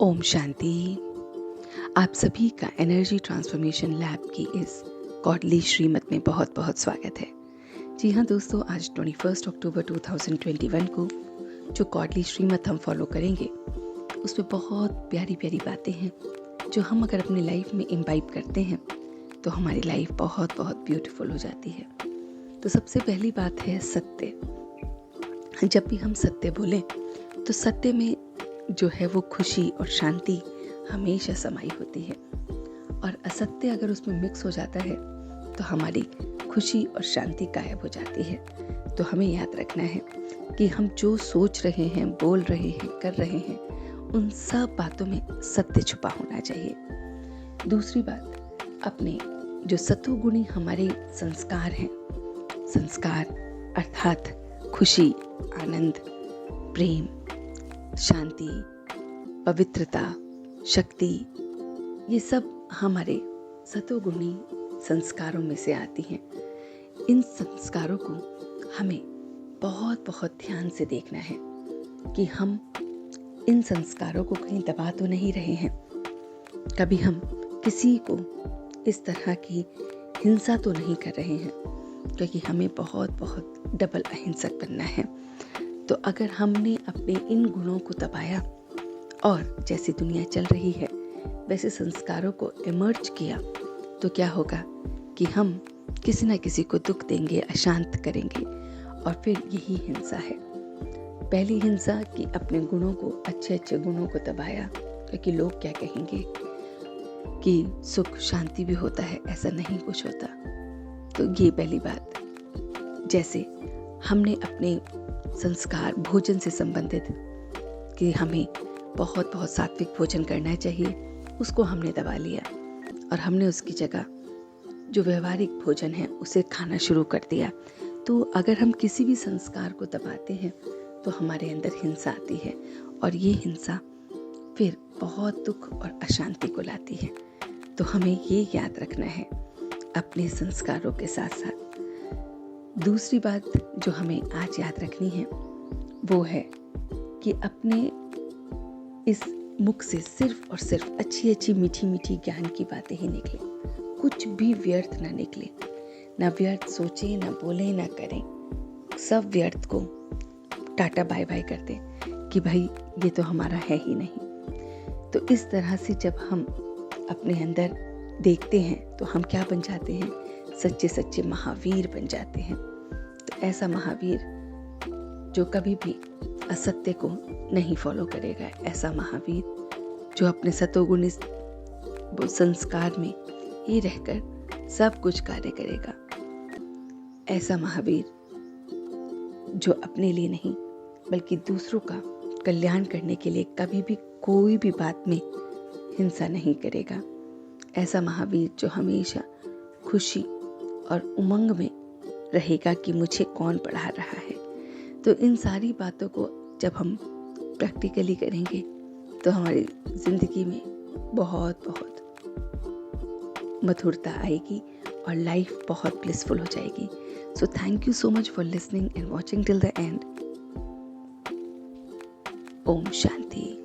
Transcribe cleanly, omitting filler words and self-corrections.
ओम शांति। आप सभी का एनर्जी ट्रांसफॉर्मेशन लैब की इस गॉडली श्रीमत में बहुत बहुत स्वागत है। जी हाँ दोस्तों, आज 21 अक्टूबर 2021 को जो गॉडली श्रीमत हम फॉलो करेंगे उसमें बहुत प्यारी प्यारी बातें हैं जो हम अगर अपनी लाइफ में इम्बाइब करते हैं तो हमारी लाइफ बहुत बहुत ब्यूटीफुल हो जाती है। तो सबसे पहली बात है सत्य। जब भी हम सत्य बोलें तो सत्य में जो है वो खुशी और शांति हमेशा समाई होती है, और असत्य अगर उसमें मिक्स हो जाता है तो हमारी खुशी और शांति गायब हो जाती है। तो हमें याद रखना है कि हम जो सोच रहे हैं, बोल रहे हैं, कर रहे हैं, उन सब बातों में सत्य छुपा होना चाहिए। दूसरी बात, अपने जो सत्वगुणी हमारे संस्कार हैं, संस्कार अर्थात खुशी, आनंद, प्रेम, शांति, पवित्रता, शक्ति, ये सब हमारे सत्वगुणी संस्कारों में से आती हैं। इन संस्कारों को हमें बहुत बहुत ध्यान से देखना है कि हम इन संस्कारों को कहीं दबा तो नहीं रहे हैं। कभी हम किसी को इस तरह की हिंसा तो नहीं कर रहे हैं, क्योंकि हमें बहुत बहुत डबल अहिंसक बनना है। तो अगर हमने अपने इन गुणों को दबाया और जैसी दुनिया चल रही है वैसे संस्कारों को इमर्ज किया, तो क्या होगा कि हम किसी ना किसी को दुख देंगे, अशांत करेंगे, और फिर यही हिंसा है। पहली हिंसा कि अपने गुणों को, अच्छे अच्छे गुणों को दबाया, क्योंकि लोग क्या कहेंगे कि सुख शांति भी होता है, ऐसा नहीं कुछ होता। तो ये पहली बात। जैसे हमने अपने संस्कार भोजन से संबंधित कि हमें बहुत बहुत सात्विक भोजन करना चाहिए, उसको हमने दबा लिया और हमने उसकी जगह जो व्यवहारिक भोजन है उसे खाना शुरू कर दिया। तो अगर हम किसी भी संस्कार को दबाते हैं तो हमारे अंदर हिंसा आती है, और ये हिंसा फिर बहुत दुख और अशांति को लाती है। तो हमें ये याद रखना है अपने संस्कारों के साथ साथ। दूसरी बात जो हमें आज याद रखनी है वो है कि अपने इस मुख से सिर्फ और सिर्फ अच्छी अच्छी मीठी मीठी ज्ञान की बातें ही निकले, कुछ भी व्यर्थ ना निकले। ना व्यर्थ सोचे, ना बोले, ना करें, सब व्यर्थ को टाटा बाय बाय कर दें कि भाई ये तो हमारा है ही नहीं। तो इस तरह से जब हम अपने अंदर देखते हैं तो हम क्या बन जाते हैं? सच्चे सच्चे महावीर बन जाते हैं। तो ऐसा महावीर जो कभी भी असत्य को नहीं फॉलो करेगा, ऐसा महावीर जो अपने सतोगुणी संस्कार में ही रहकर सब कुछ कार्य करेगा, ऐसा महावीर जो अपने लिए नहीं बल्कि दूसरों का कल्याण करने के लिए कभी भी कोई भी बात में हिंसा नहीं करेगा, ऐसा महावीर जो हमेशा खुशी और उमंग में रहेगा कि मुझे कौन पढ़ा रहा है। तो इन सारी बातों को जब हम प्रैक्टिकली करेंगे तो हमारी जिंदगी में बहुत बहुत मधुरता आएगी और लाइफ बहुत ब्लिसफुल हो जाएगी। So thank you so much for listening and watching till the end. ओम शांति।